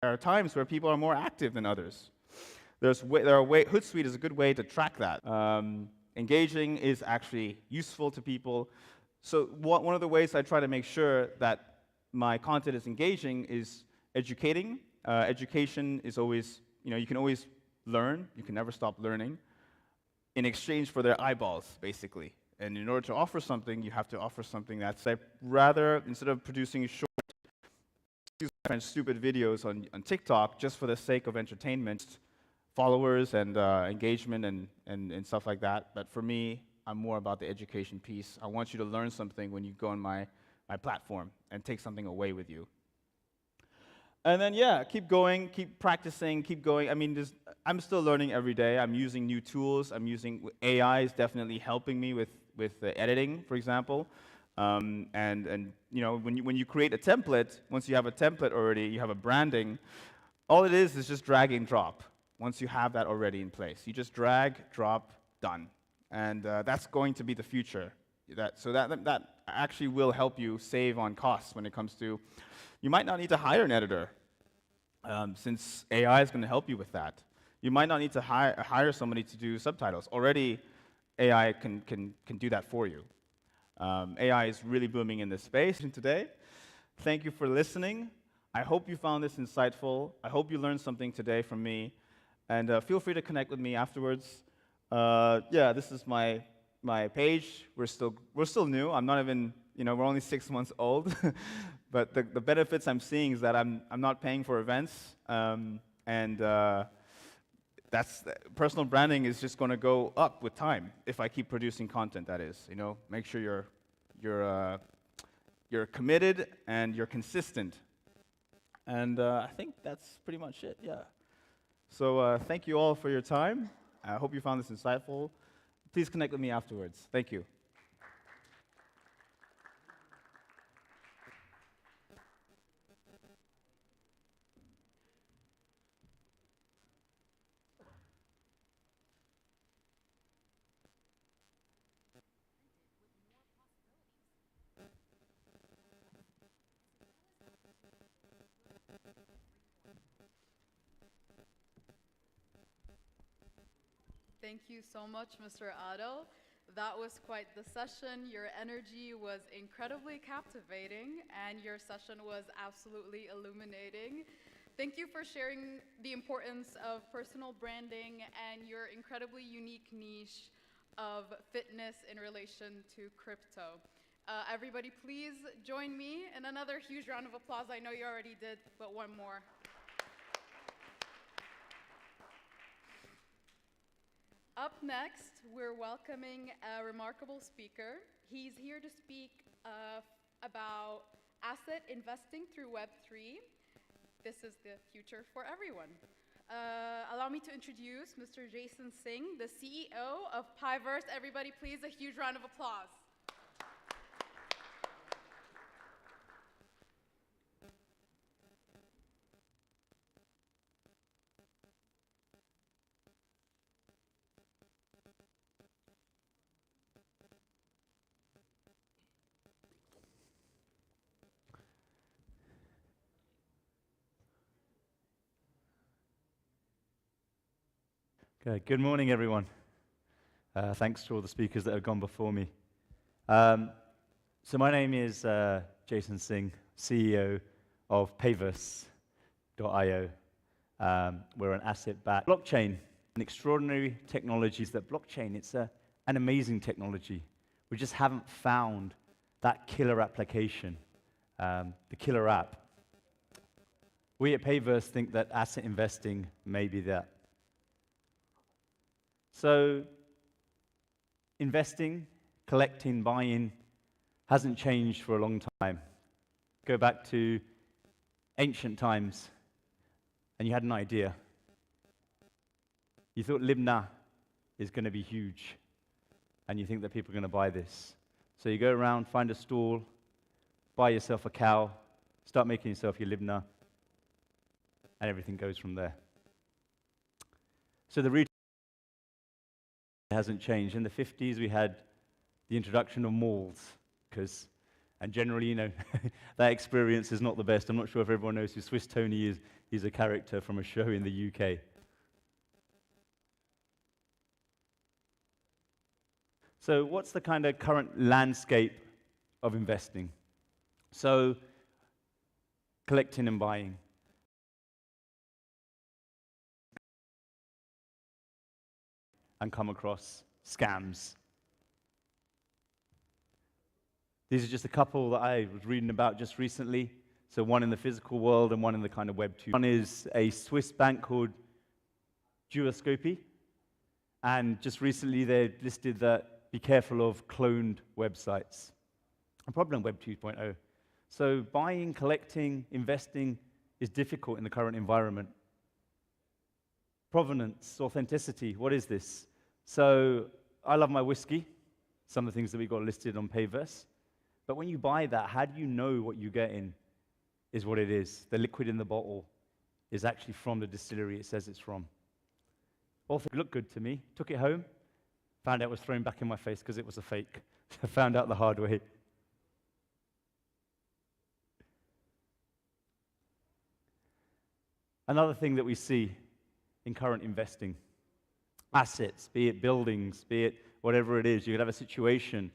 there are times where people are more active than others. Hootsuite is a good way to track that. Engaging is actually useful to people. So one of the ways I try to make sure that my content is engaging is educating. Education is always, you can always learn. You can never stop learning in exchange for their eyeballs, basically. And in order to offer something, you have to offer something that's rather, instead of producing short, stupid videos on TikTok just for the sake of entertainment, followers and engagement and stuff like that. But for me, I'm more about the education piece. I want you to learn something when you go on my platform and take something away with you. And then, yeah, keep going, keep practicing, keep going. I mean, I'm still learning every day. I'm using new tools. AI is definitely helping me with the editing, for example. And when you create a template, once you have a template already, you have a branding, all it is just drag and drop. Once you have that already in place, you just drag, drop, done. And that's going to be the future. That actually will help you save on costs when it comes to, you might not need to hire an editor, since AI is going to help you with that. You might not need to hire somebody to do subtitles. Already, AI can do that for you. AI is really booming in this space today. Thank you for listening. I hope you found this insightful. I hope you learned something today from me. And feel free to connect with me afterwards. Yeah, this is my page. We're still new. I'm not even, we're only 6 months old. But the benefits I'm seeing is that I'm not paying for events, that's personal branding is just going to go up with time if I keep producing content. That is, make sure you're committed and you're consistent. And I think that's pretty much it. Yeah. So thank you all for your time. I hope you found this insightful. Please connect with me afterwards. Thank you. Thank you so much, Mr. Otto. That was quite the session. Your energy was incredibly captivating, and your session was absolutely illuminating. Thank you for sharing the importance of personal branding and your incredibly unique niche of fitness in relation to crypto. Everybody, please join me in another huge round of applause. I know you already did, but one more. Up next, we're welcoming a remarkable speaker. He's here to speak about asset investing through Web3. This is the future for everyone. Allow me to introduce Mr. Jason Singh, the CEO of Piverse. Everybody, please, a huge round of applause. Okay, good morning, everyone. Thanks to all the speakers that have gone before me. So my name is Jason Singh, CEO of Piverse.io. We're an asset-backed blockchain, an extraordinary technologies that blockchain, it's an amazing technology. We just haven't found that killer application, the killer app. We at Piverse think that asset investing may be that. So investing, collecting, buying hasn't changed for a long time. Go back to ancient times, and you had an idea. You thought Libna is going to be huge, and you think that people are going to buy this. So you go around, find a stall, buy yourself a cow, start making yourself your Libna, and everything goes from there. So the retail hasn't changed. In the 50s, we had the introduction of malls, and generally, that experience is not the best. I'm not sure if everyone knows who Swiss Tony is. He's a character from a show in the UK. So what's the kind of current landscape of investing? So collecting and buying. And come across scams. These are just a couple that I was reading about just recently. So one in the physical world and one in the kind of Web 2. One is a Swiss bank called Duoscopy. And just recently they listed that be careful of cloned websites. A problem Web 2.0. So buying, collecting, investing is difficult in the current environment. Provenance, authenticity, what is this? So I love my whiskey, some of the things that we got listed on Payverse. But when you buy that, how do you know what you get in is what it is? The liquid in the bottle is actually from the distillery it says it's from. It looked good to me. Took it home, found out it was thrown back in my face because it was a fake. I found out the hard way. Another thing that we see in current investing, assets, be it buildings, be it whatever it is, you could have a situation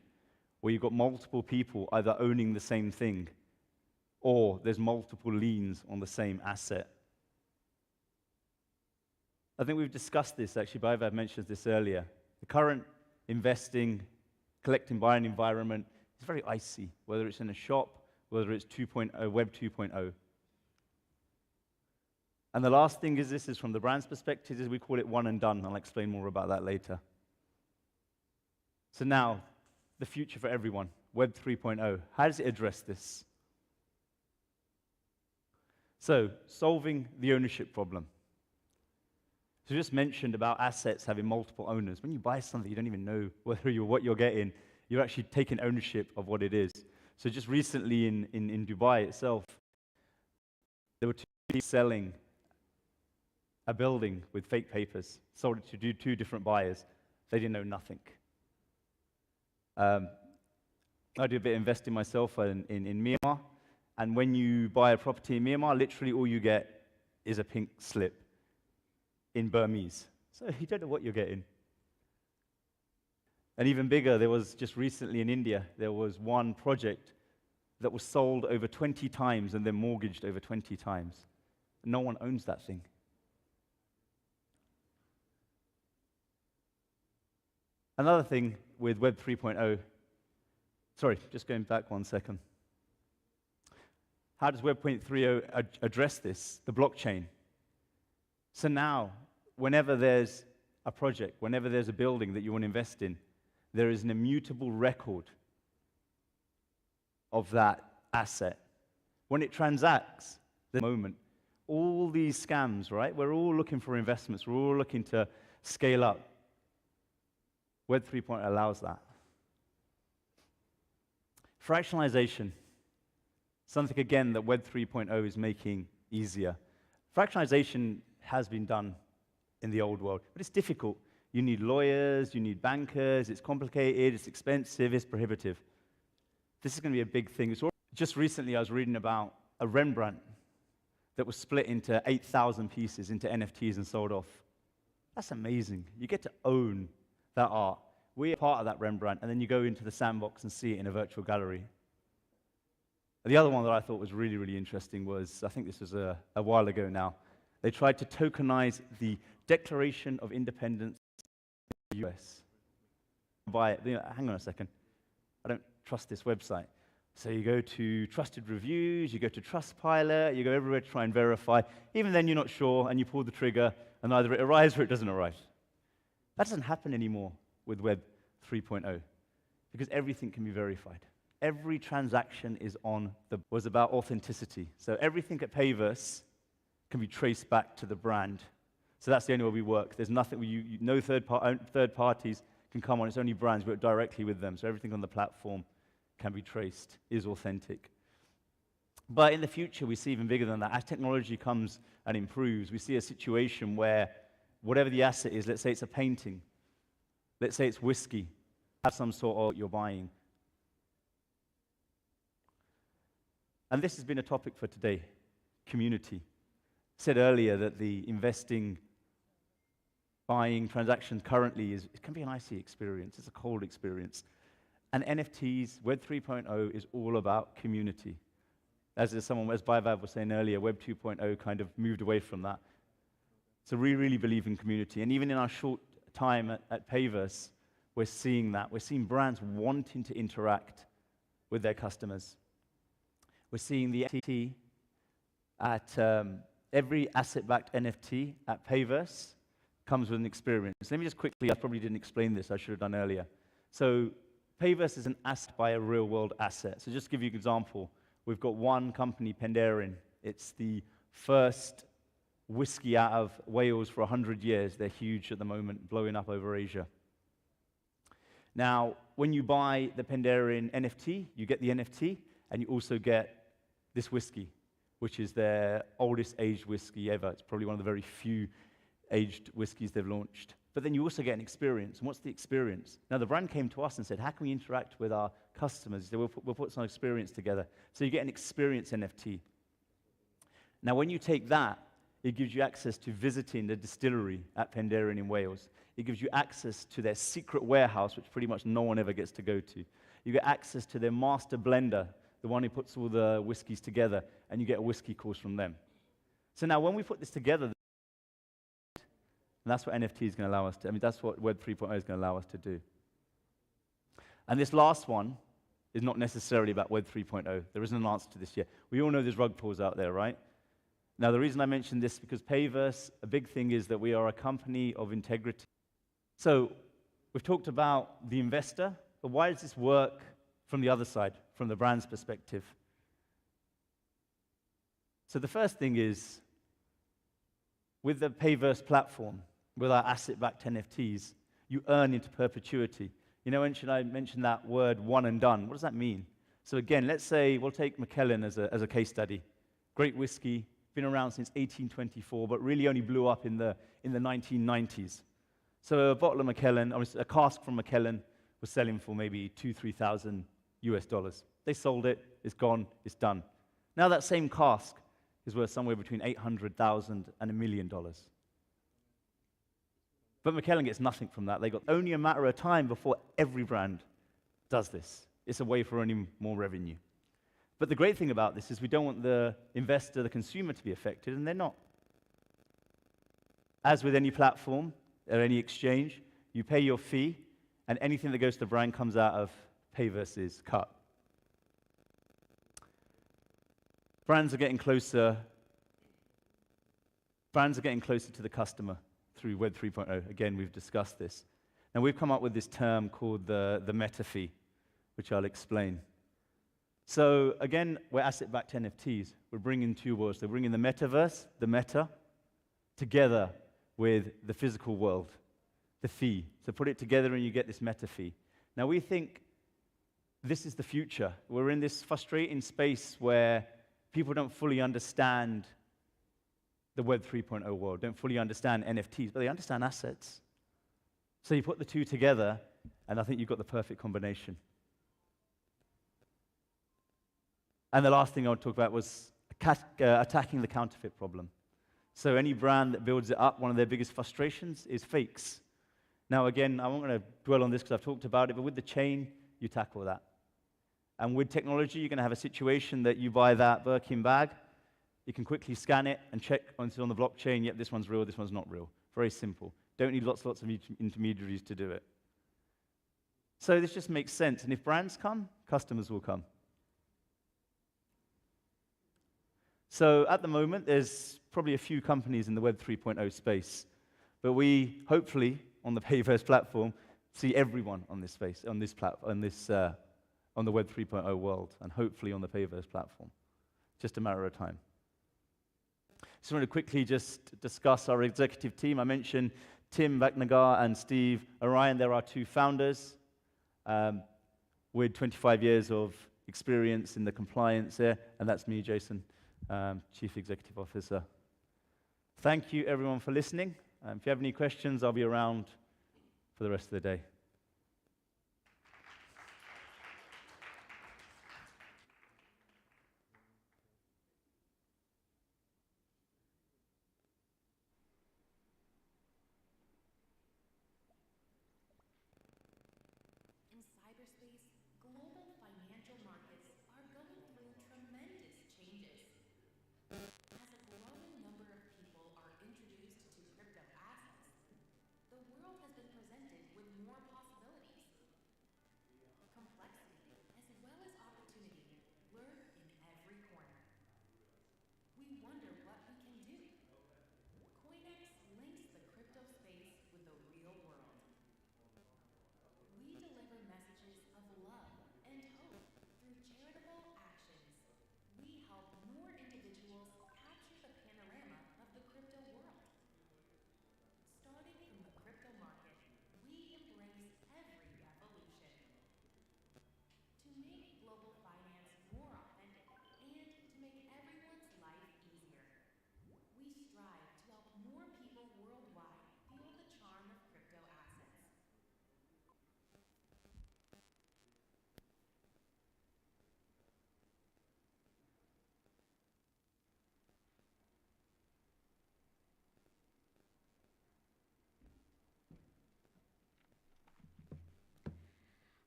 where you've got multiple people either owning the same thing or there's multiple liens on the same asset. I think we've discussed this actually, I've mentioned this earlier. The current investing, collecting, buying environment is very icy, whether it's in a shop, whether it's 2.0, Web 2.0. And the last thing is this is from the brand's perspective, is we call it one and done. I'll explain more about that later. So now, the future for everyone, Web 3.0. How does it address this? So, solving the ownership problem. So just mentioned about assets having multiple owners. When you buy something, you don't even know what you're getting. You're actually taking ownership of what it is. So just recently in Dubai itself, there were two people selling a building with fake papers, sold it to two different buyers. They didn't know nothing. I do a bit of investing myself in Myanmar, and when you buy a property in Myanmar, literally all you get is a pink slip in Burmese. So you don't know what you're getting. And even bigger, there was just recently in India, there was one project that was sold over 20 times and then mortgaged over 20 times. No one owns that thing. Another thing with Web 3.0, sorry, just going back 1 second. How does Web 3.0 address this? The blockchain. So now, whenever there's a project, whenever there's a building that you want to invest in, there is an immutable record of that asset. When it transacts, the moment, all these scams, right? We're all looking for investments. We're all looking to scale up. Web 3.0 allows that. Fractionalization, something again that Web 3.0 is making easier. Fractionalization has been done in the old world, but it's difficult. You need lawyers, you need bankers, it's complicated, it's expensive, it's prohibitive. This is going to be a big thing. Just recently I was reading about a Rembrandt that was split into 8,000 pieces into NFTs and sold off. That's amazing. You get to own that art. We are part of that Rembrandt, and then you go into the sandbox and see it in a virtual gallery. The other one that I thought was really, really interesting was, I think this was a while ago now, they tried to tokenize the Declaration of Independence of the US. Hang on a second. I don't trust this website. So you go to Trusted Reviews, you go to Trustpilot, you go everywhere to try and verify. Even then you're not sure, and you pull the trigger, and either it arrives or it doesn't arrive. That doesn't happen anymore with Web 3.0 because everything can be verified. Every transaction was about authenticity. So everything at Payverse can be traced back to the brand. So that's the only way we work. There's nothing, no third parties can come on. It's only brands. We work directly with them. So everything on the platform can be traced, is authentic. But in the future, we see even bigger than that. As technology comes and improves, we see a situation where whatever the asset is, let's say it's a painting, let's say it's whiskey, have some sort of you're buying. And this has been a topic for today, community. said earlier that the investing, buying transactions currently it can be an icy experience. It's a cold experience. And NFTs, Web 3.0 is all about community. As Baivav was saying earlier, Web 2.0 kind of moved away from that. So we really believe in community. And even in our short time at Payverse, we're seeing that. We're seeing brands wanting to interact with their customers. We're seeing the NFT at every asset-backed NFT at Payverse comes with an experience. Let me just quickly, I probably didn't explain this, I should have done earlier. So Payverse is an asset by a real-world asset. So just to give you an example, we've got one company, Penderyn. It's the first whiskey out of Wales for 100 years. They're huge at the moment, blowing up over Asia. Now, when you buy the Penderyn NFT, you get the NFT, and you also get this whiskey, which is their oldest aged whiskey ever. It's probably one of the very few aged whiskeys they've launched. But then you also get an experience. And what's the experience? Now, the brand came to us and said, how can we interact with our customers? They said, we'll put some experience together. So you get an experience NFT. Now, when you take that, it gives you access to visiting the distillery at Penderyn in Wales. It gives you access to their secret warehouse, which pretty much no one ever gets to go to. You get access to their master blender, the one who puts all the whiskeys together, and you get a whiskey course from them. So now when we put this together, and that's what NFT is going to allow us to, that's what Web 3.0 is going to allow us to do. And this last one is not necessarily about Web 3.0. There isn't an answer to this yet. We all know there's rug pulls out there, right? Now, the reason I mention this is because Payverse, a big thing is that we are a company of integrity. So we've talked about the investor, but why does this work from the other side, from the brand's perspective? So the first thing is, with the Payverse platform, with our asset-backed NFTs, you earn into perpetuity. You know, I mentioned that word one and done. What does that mean? So again, let's say we'll take Macallan as a case study. Great whiskey, been around since 1824, but really only blew up in the 1990s. So a bottle of Macallan, or a cask from Macallan, was selling for maybe $2,000, $3,000. They sold it, it's gone, it's done. Now that same cask is worth somewhere between $800,000 and $1 million. But Macallan gets nothing from that. They got only a matter of time before every brand does this. It's a way for earning more revenue. But the great thing about this is we don't want the investor, the consumer, to be affected, and they're not. As with any platform or any exchange, you pay your fee, and anything that goes to the brand comes out of Payverse's cut. Brands are getting closer to the customer through Web 3.0. Again, we've discussed this. Now, we've come up with this term called the meta fee, which I'll explain. So again, we're asset-backed NFTs. We're bringing two worlds. We're bringing the metaverse, the meta, together with the physical world, the fee. So put it together and you get this meta fee. Now, we think this is the future. We're in this frustrating space where people don't fully understand the Web 3.0 world, don't fully understand NFTs, but they understand assets. So you put the two together, and I think you've got the perfect combination. And the last thing I would talk about was attacking the counterfeit problem. So any brand that builds it up, one of their biggest frustrations is fakes. Now again, I won't going to dwell on this because I've talked about it, but with the chain, you tackle that. And with technology, you're going to have a situation that you buy that Birkin bag, you can quickly scan it and check onto on the blockchain, yep, this one's real, this one's not real. Very simple. Don't need lots of intermediaries to do it. So this just makes sense. And if brands come, customers will come. So at the moment, there's probably a few companies in the Web 3.0 space. But we, hopefully, on the Payverse platform, see everyone on this space, on the Web 3.0 world, and hopefully on the Payverse platform. Just a matter of time. So I want to quickly just discuss our executive team. I mentioned Tim Bhatnagar and Steve Orion. They're our two founders with 25 years of experience in the compliance there, and that's me, Jason, Chief Executive Officer. Thank you, everyone, for listening. If you have any questions, I'll be around for the rest of the day.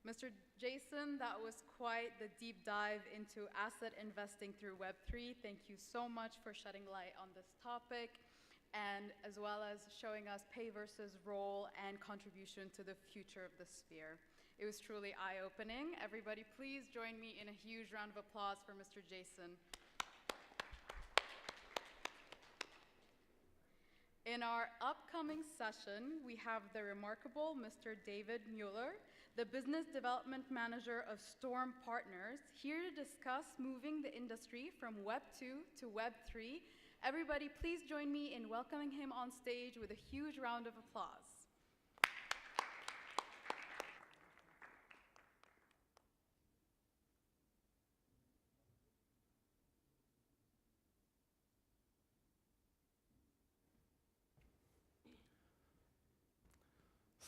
Mr. Jason, that was quite the deep dive into asset investing through Web3. Thank you so much for shedding light on this topic, and as well as showing us pay versus role and contribution to the future of the sphere. It was truly eye-opening. Everybody, please join me in a huge round of applause for Mr. Jason. In our upcoming session, we have the remarkable Mr. David Mueller, the Business Development Manager of Storm Partners, here to discuss moving the industry from Web 2 to Web 3. Everybody, please join me in welcoming him on stage with a huge round of applause.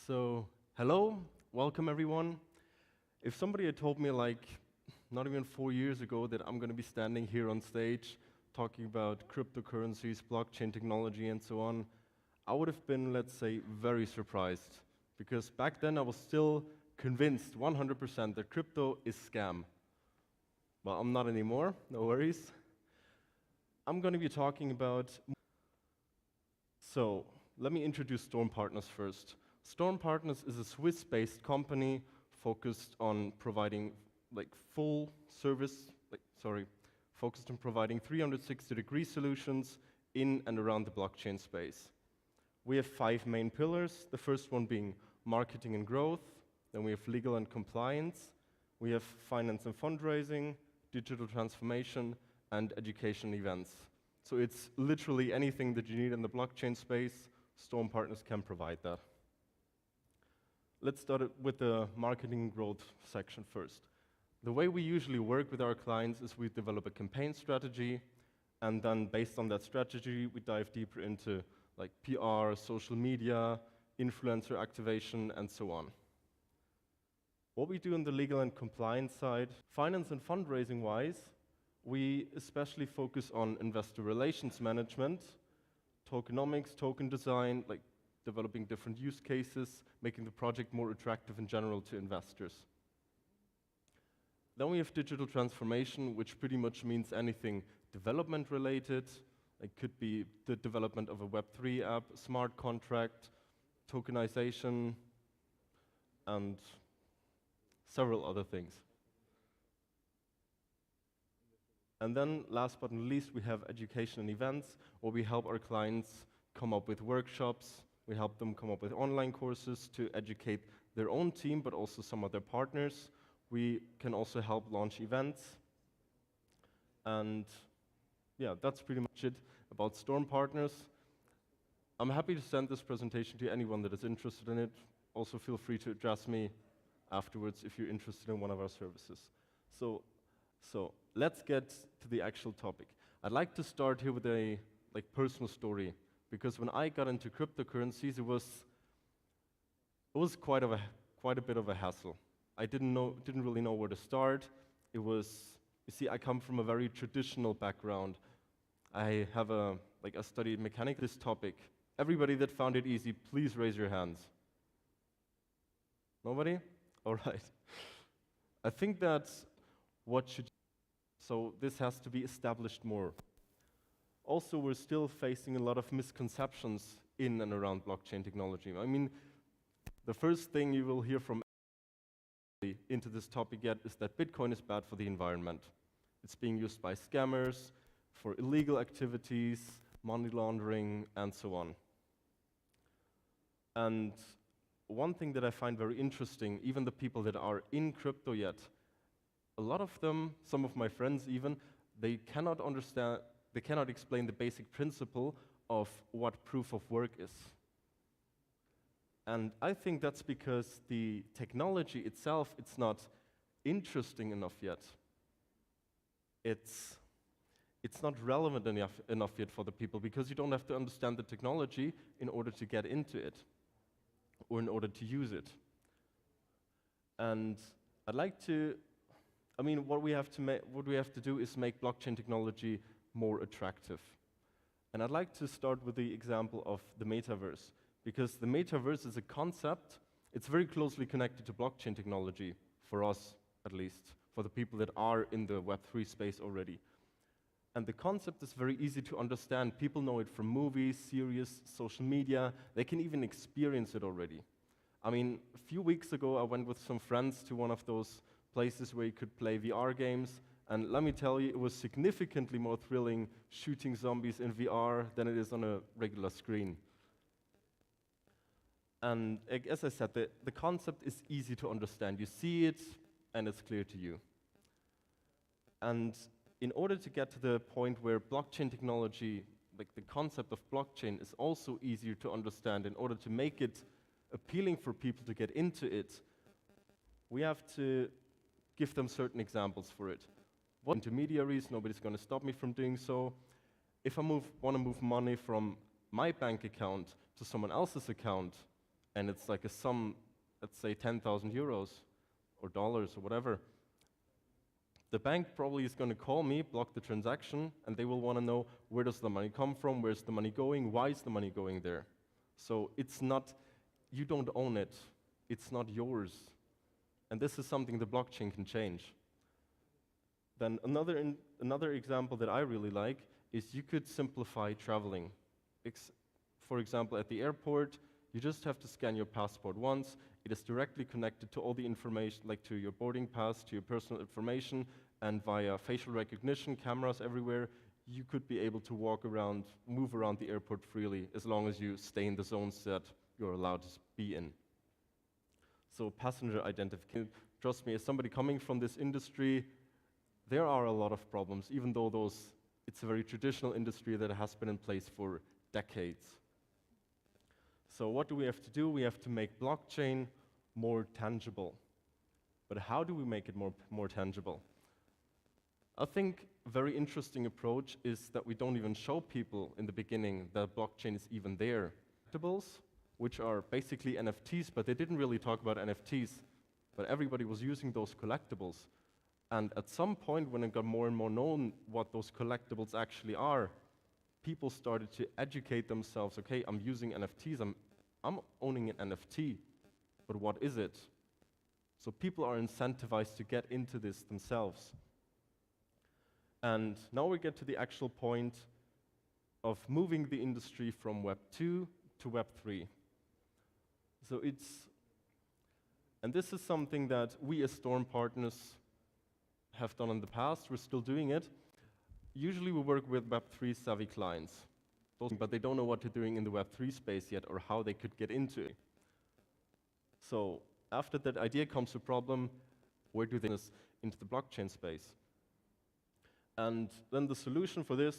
So, hello, welcome everyone. If somebody had told me like not even 4 years ago that I'm going to be standing here on stage talking about cryptocurrencies, blockchain technology and so on, I would have been, let's say, very surprised. Because back then I was still convinced 100% that crypto is scam. Well, I'm not anymore, no worries. I'm going to be talking about... So, let me introduce Storm Partners first. Storm Partners is a Swiss-based company focused on providing focused on providing 360-degree solutions in and around the blockchain space. We have 5 main pillars, the first one being marketing and growth, then we have legal and compliance, we have finance and fundraising, digital transformation, and education events. So it's literally anything that you need in the blockchain space, Storm Partners can provide that. Let's start with the marketing and growth section first. The way we usually work with our clients is we develop a campaign strategy, and then based on that strategy, we dive deeper into like PR, social media, influencer activation, and so on. What we do on the legal and compliance side, finance and fundraising wise, we especially focus on investor relations management, tokenomics, token design, like developing different use cases, making the project more attractive in general to investors. Then we have digital transformation, which pretty much means anything development related. It could be the development of a Web3 app, smart contract, tokenization, and several other things. And then last but not least, we have education and events, where we help our clients come up with workshops. We help them come up with online courses to educate their own team, but also some of their partners. We can also help launch events. And yeah, that's pretty much it about Storm Partners. I'm happy to send this presentation to anyone that is interested in it. Also feel free to address me afterwards if you're interested in one of our services. So let's get to the actual topic. I'd like to start here with a personal story. Because when I got into cryptocurrencies, it was quite a bit of a hassle. I didn't really know where to start. You see, I come from a very traditional background. I studied mechanics. This topic. Everybody that found it easy, please raise your hands. Nobody? All right. I think that's what should. So this has to be established more. Also, we're still facing a lot of misconceptions in and around blockchain technology. I mean, the first thing you will hear from into this topic yet is that Bitcoin is bad for the environment. It's being used by scammers for illegal activities, money laundering, and so on. And one thing that I find very interesting, even the people that are in crypto yet, a lot of them, some of my friends even, they cannot explain the basic principle of what proof of work is. And I think that's because the technology itself, it's not interesting enough yet. It's not relevant enough yet for the people, because you don't have to understand the technology in order to get into it or in order to use it. And what we have to do is make blockchain technology more attractive. And I'd like to start with the example of the metaverse, because the metaverse is a concept, it's very closely connected to blockchain technology. for us at least, for the people that are in the Web3 space already. And the concept is very easy to understand. People know it from movies, series, social media. They can even experience it already. I mean, a few weeks ago, I went with some friends to one of those places where you could play VR games. And let me tell you, it was significantly more thrilling shooting zombies in VR than it is on a regular screen. And as I said, the concept is easy to understand. You see it, and it's clear to you. And in order to get to the point where blockchain technology, like the concept of blockchain, is also easier to understand, in order to make it appealing for people to get into it, we have to give them certain examples for it. What intermediaries, nobody's going to stop me from doing so. If I want to move money from my bank account to someone else's account, and it's like a sum, let's say 10,000 euros or dollars or whatever, the bank probably is going to call me, block the transaction, and they will want to know, where does the money come from, where's the money going, why is the money going there? So it's not, you don't own it, it's not yours. And this is something the blockchain can change. Then another example that I really like is you could simplify traveling. For example, at the airport, you just have to scan your passport once. It is directly connected to all the information, like to your boarding pass, to your personal information, and via facial recognition, cameras everywhere, you could be able to walk around, move around the airport freely, as long as you stay in the zones that you're allowed to be in. So passenger identification, trust me, as somebody coming from this industry, there are a lot of problems, even though it's a very traditional industry that has been in place for decades. So what do we have to do? We have to make blockchain more tangible. But how do we make it more tangible? I think a very interesting approach is that we don't even show people in the beginning that blockchain is even there. Collectibles, which are basically NFTs, but they didn't really talk about NFTs, but everybody was using those collectibles. And at some point, when it got more and more known what those collectibles actually are, people started to educate themselves. Okay, I'm using NFTs, I'm owning an NFT, but what is it? So people are incentivized to get into this themselves. And now we get to the actual point of moving the industry from Web 2 to Web 3. So and this is something that we as Storm partners have done in the past. We're still doing it. Usually we work with Web3 savvy clients, but they don't know what they're doing in the Web3 space yet or how they could get into it. So after that idea comes a problem, where do they get into the blockchain space? And then the solution for this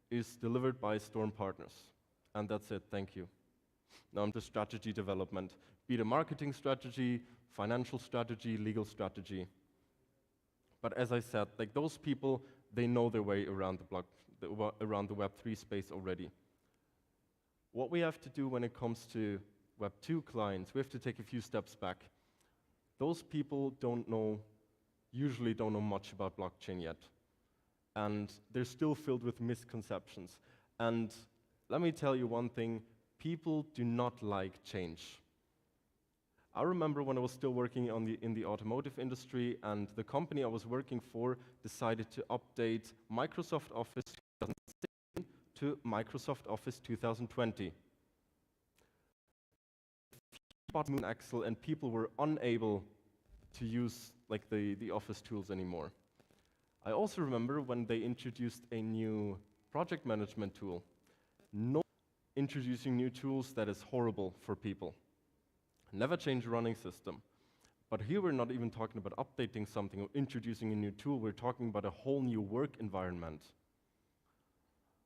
is delivered by Storm partners. And that's it, thank you. Now I'm to strategy development, be it a marketing strategy, financial strategy, legal strategy. But as I said, like those people, they know their way around around the Web3 space already. What we have to do when it comes to Web2 clients, we have to take a few steps back. Those people usually don't know much about blockchain yet. And they're still filled with misconceptions. And let me tell you one thing, people do not like change. I remember when I was still working in the automotive industry, and the company I was working for decided to update Microsoft Office 2016 to Microsoft Office 2020. Button Excel, and people were unable to use like the Office tools anymore. I also remember when they introduced a new project management tool. Introducing new tools, that is horrible for people. Never change a running system. But here we're not even talking about updating something or introducing a new tool, we're talking about a whole new work environment.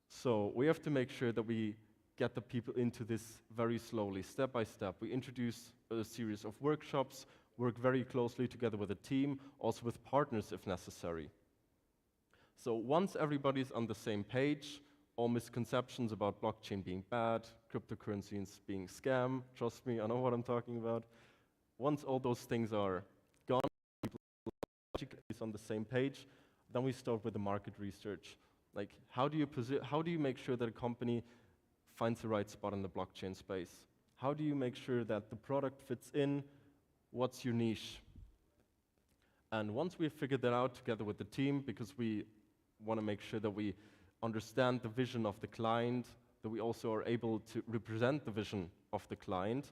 So we have to make sure that we get the people into this very slowly, step by step. We introduce a series of workshops, work very closely together with a team, also with partners if necessary. So once everybody's on the same page, all misconceptions about blockchain being bad, cryptocurrencies being scam, trust me, I know what I'm talking about. Once all those things are gone, people is on the same page, then we start with the market research. Like, how do you make sure that a company finds the right spot in the blockchain space? How do you make sure that the product fits in? What's your niche? And once we've figured that out together with the team, because we want to make sure that we understand the vision of the client, that we also are able to represent the vision of the client,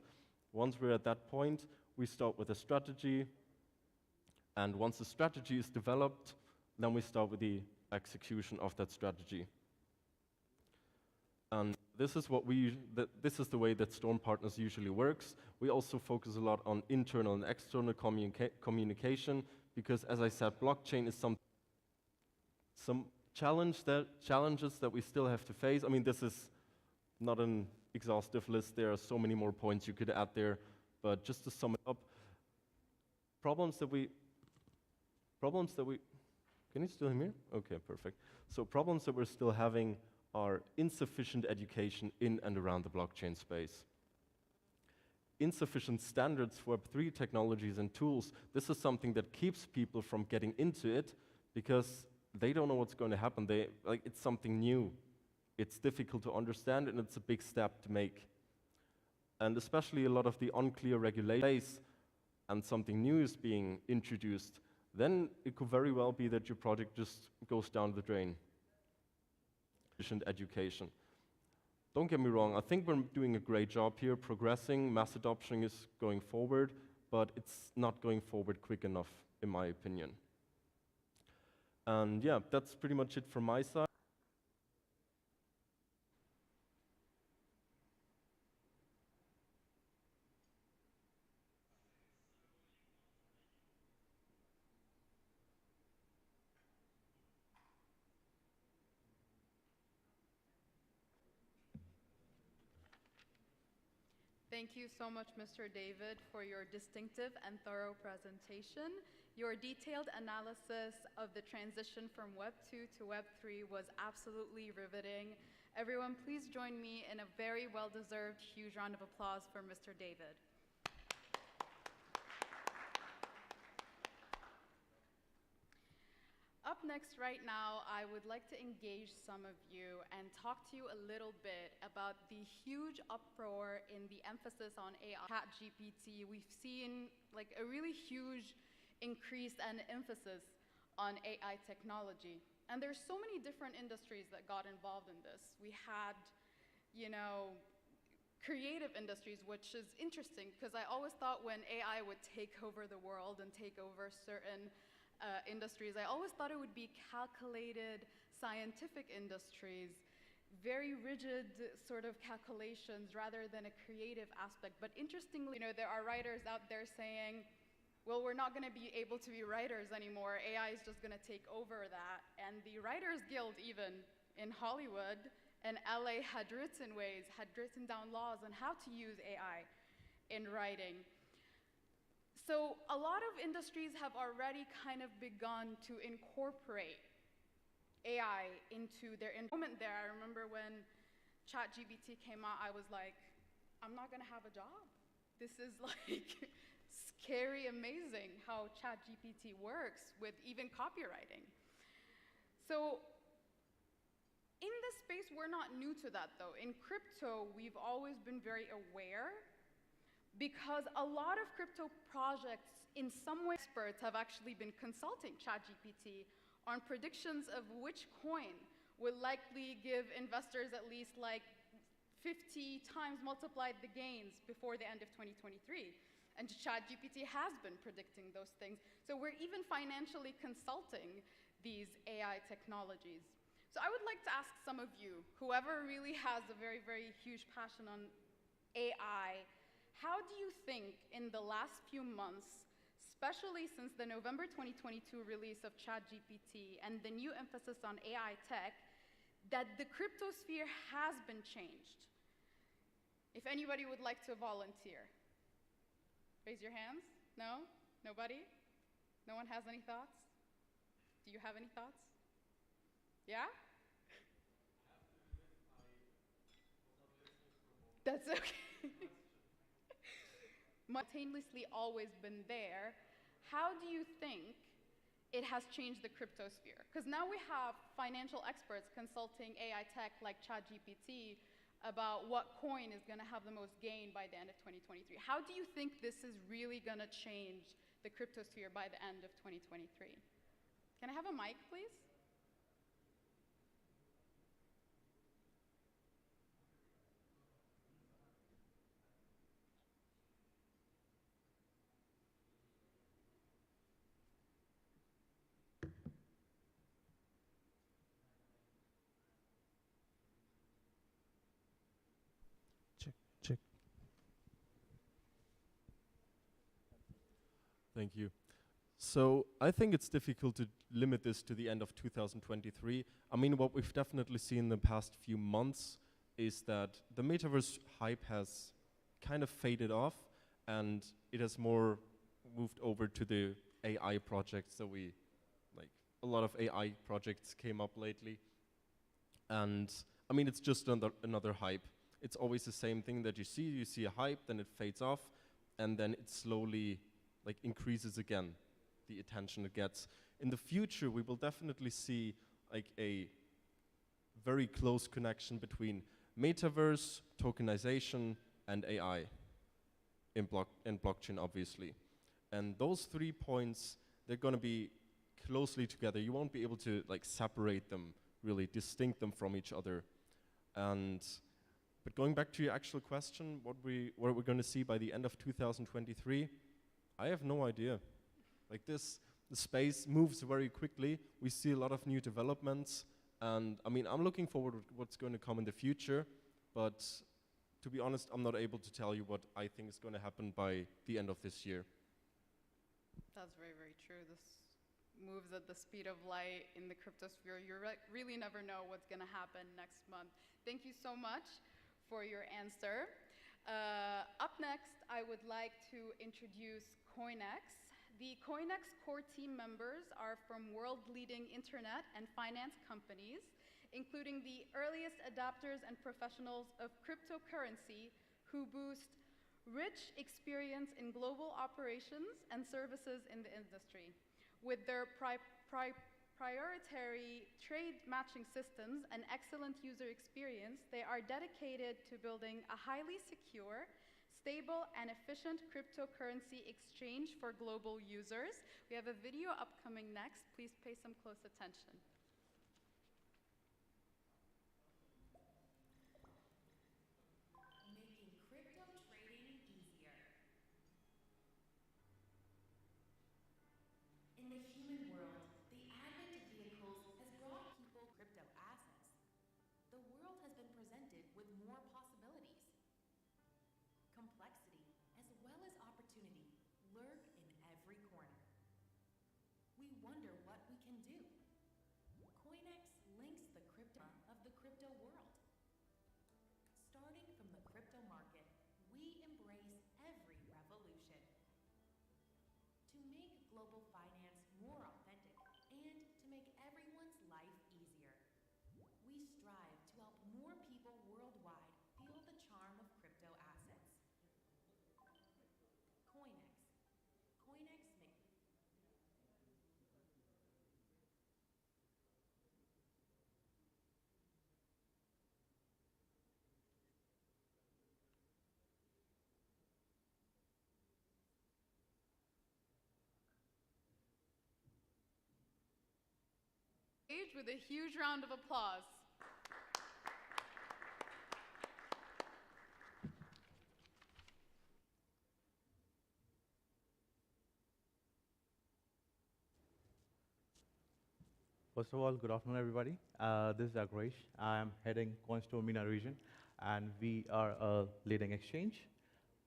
once we're at that point, we start with a strategy. And once the strategy is developed, then we start with the execution of that strategy. And this is this is the way that Storm Partners usually works. We also focus a lot on internal and external communication, because, as I said, blockchain is some challenges that we still have to face. I mean, this is not an exhaustive list. There are so many more points you could add there, but just to sum it up, problems that we, can you still hear me? Okay, perfect. So problems that we're still having are insufficient education in and around the blockchain space. Insufficient standards for Web3 technologies and tools. This is something that keeps people from getting into it because they don't know what's going to happen. It's something new. It's difficult to understand, and it's a big step to make. And especially a lot of the unclear regulations, and something new is being introduced, then it could very well be that your project just goes down the drain. Efficient education. Don't get me wrong, I think we're doing a great job here, progressing, mass adoption is going forward, but it's not going forward quick enough, in my opinion. And yeah, that's pretty much it from my side. Thank you so much, Mr. David, for your distinctive and thorough presentation. Your detailed analysis of the transition from Web 2 to Web 3 was absolutely riveting. Everyone, please join me in a very well-deserved huge round of applause for Mr. David. Up next right now, I would like to engage some of you and talk to you a little bit about the huge uproar in the emphasis on AI. ChatGPT, we've seen like a really huge increase and emphasis on AI technology. And there's so many different industries that got involved in this. We had, creative industries, which is interesting because I always thought when AI would take over the world and take over certain industries, I always thought it would be calculated scientific industries, very rigid sort of calculations rather than a creative aspect. But interestingly, there are writers out there saying, well, we're not going to be able to be writers anymore. AI is just going to take over that. And the Writers Guild, even in Hollywood and LA, had written down laws on how to use AI in writing. So a lot of industries have already kind of begun to incorporate AI into their moment there. I remember when ChatGPT came out, I was like, I'm not going to have a job. This is like scary amazing how ChatGPT works with even copywriting. So in this space, we're not new to that though. In crypto, we've always been very aware because a lot of crypto projects, in some way, experts have actually been consulting ChatGPT on predictions of which coin will likely give investors at least like 50 times multiplied the gains before the end of 2023. And ChatGPT has been predicting those things. So we're even financially consulting these AI technologies. So I would like to ask some of you, whoever really has a very, very huge passion on AI, how do you think in the last few months, especially since the November 2022 release of ChatGPT and the new emphasis on AI tech, that the cryptosphere has been changed? If anybody would like to volunteer. Raise your hands. No? Nobody? No one has any thoughts? Do you have any thoughts? Yeah? That's okay. Simultaneously always been there. How do you think it has changed the cryptosphere? Because now we have financial experts consulting AI tech like ChatGPT about what coin is going to have the most gain by the end of 2023. How do you think this is really going to change the cryptosphere by the end of 2023. Can I have a mic, please? Check, check. Thank you. So I think it's difficult to limit this to the end of 2023. I mean, what we've definitely seen in the past few months is that the metaverse hype has kind of faded off, and it has more moved over to the AI projects that we, like, a lot of AI projects came up lately. And I mean, it's just another hype. It's always the same thing that you see a hype, then it fades off, and then it slowly like increases again, the attention it gets. In the future, we will definitely see like a very close connection between metaverse, tokenization, and AI in blockchain, obviously. And those 3 points, they're going to be closely together. You won't be able to like separate them, really distinct them from each other. But going back to your actual question, what we're going to see by the end of 2023, I have no idea. Like this, the space moves very quickly. We see a lot of new developments, and I mean, I'm looking forward to what's going to come in the future. But to be honest, I'm not able to tell you what I think is going to happen by the end of this year. That's very, very true. This moves at the speed of light in the cryptosphere. You really never know what's going to happen next month. Thank you so much for your answer. Up next, I would like to introduce CoinEx. The CoinEx core team members are from world-leading internet and finance companies, including the earliest adopters and professionals of cryptocurrency who boost rich experience in global operations and services in the industry. With their proprietary trade matching systems and excellent user experience, they are dedicated to building a highly secure, stable, and efficient cryptocurrency exchange for global users. We have a video upcoming next. Please pay some close attention. Making crypto trading easier. In the human world, the advent of vehicles has brought people crypto assets. The world has been presented with more possibilities. Complexity, as well as opportunity, lurk in every corner. We wonder what we can do. CoinEx links the crypto of the crypto world. Starting from the crypto market, we embrace every revolution. To make global finance more authentic and to make everyone's life easier, we strive to help more people worldwide feel the charm of crypto assets. CoinEx. CoinEx makes With a huge round of applause. First of all, good afternoon, everybody. This is Agresh. I am heading Coinstore MENA region, and we are a leading exchange.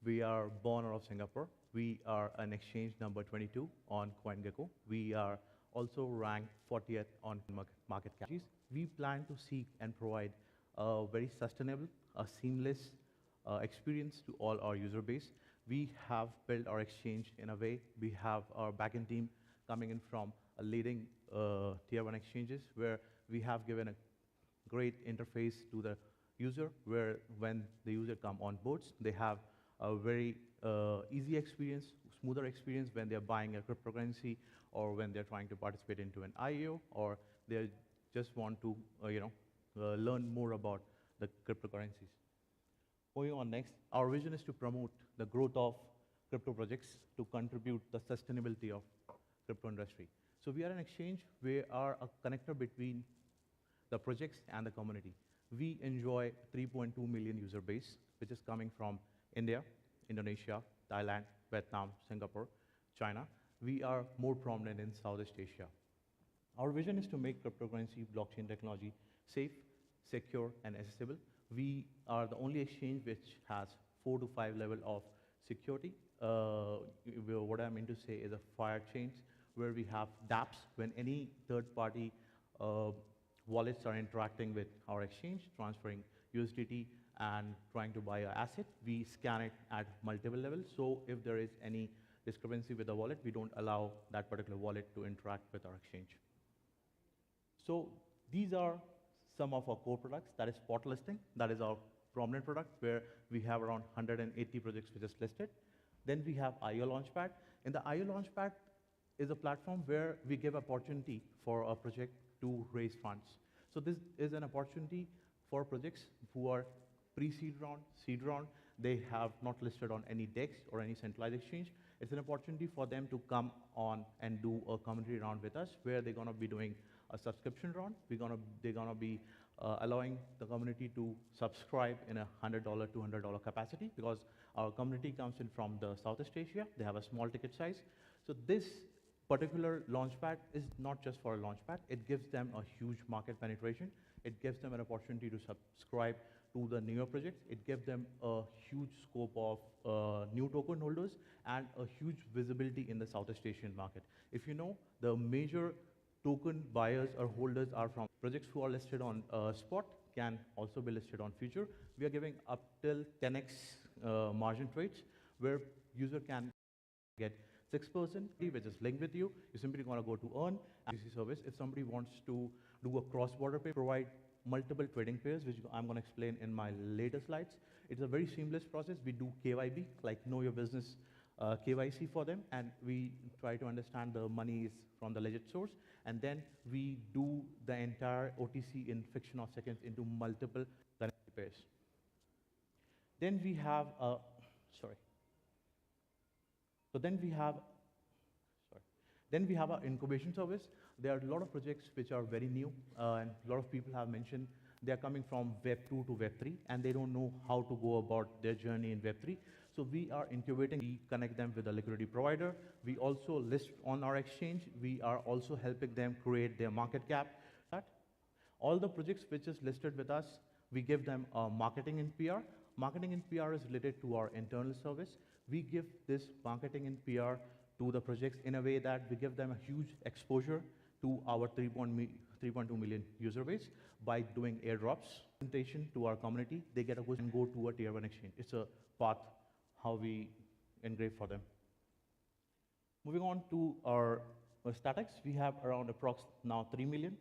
We are born out of Singapore. We are an exchange number 22 on CoinGecko. We are also ranked 40th on market cap. We plan to seek and provide a very sustainable, a seamless experience to all our user base. We have built our exchange in a way. We have our backend team coming in from a leading tier 1 exchanges, where we have given a great interface to the user, where when the user come on boards, they have a very easy experience, smoother experience when they're buying a cryptocurrency, or when they're trying to participate into an IEO, or they just want to learn more about the cryptocurrencies. Going on next, our vision is to promote the growth of crypto projects to contribute the sustainability of crypto industry. So we are an exchange. We are a connector between the projects and the community. We enjoy 3.2 million user base, which is coming from India, Indonesia, Thailand, Vietnam, Singapore, China. We are more prominent in Southeast Asia. Our vision is to make cryptocurrency blockchain technology safe, secure, and accessible. We are the only exchange which has 4 to 5 level of security. What I mean to say is a fire chains where we have dApps when any third-party wallets are interacting with our exchange, transferring USDT and trying to buy an asset. We scan it at multiple levels. So if there is any discrepancy with the wallet, we don't allow that particular wallet to interact with our exchange. So these are some of our core products. That is spot listing. That is our prominent product where we have around 180 projects which is listed. Then we have IO Launchpad. In the IO Launchpad is a platform where we give opportunity for a project to raise funds. So this is an opportunity for projects who are pre-seed round, seed round. They have not listed on any DEX or any centralized exchange. It's an opportunity for them to come on and do a community round with us where they're going to be doing a subscription round. They're gonna be allowing the community to subscribe in a $100, $200 capacity because our community comes in from the Southeast Asia. They have a small ticket size. So this particular launchpad is not just for a launchpad. It gives them a huge market penetration. It gives them an opportunity to subscribe to the newer projects. It gives them a huge scope of new token holders and a huge visibility in the Southeast Asian market. If you know, the major token buyers or holders are from projects who are listed on spot, can also be listed on future. We are giving up till 10x margin trades where user can get 6%, which is linked with you. You simply want to go to earn CC service. If somebody wants to do a cross-border pay, provide multiple trading pairs, which I'm going to explain in my later slides. It's a very seamless process. We do KYB, like know your business KYC for them, and we try to understand the money is from the legit source, and then we do the entire OTC in fraction of seconds into multiple currency pairs. Then we have Then we have our incubation service. There are a lot of projects which are very new, and a lot of people have mentioned they are coming from Web 2 to Web 3, and they don't know how to go about their journey in Web 3. So we are incubating, we connect them with a liquidity provider. We also list on our exchange. We are also helping them create their market cap. All the projects which is listed with us, we give them marketing and PR. Marketing and PR is related to our internal service. We give this marketing and PR to the projects in a way that we give them a huge exposure to our 3.2 million user base by doing airdrops. Presentation to our community, they get a push and go to a tier 1 exchange. It's a path how we engrave for them. Moving on to our statics, we have around approx now 3 million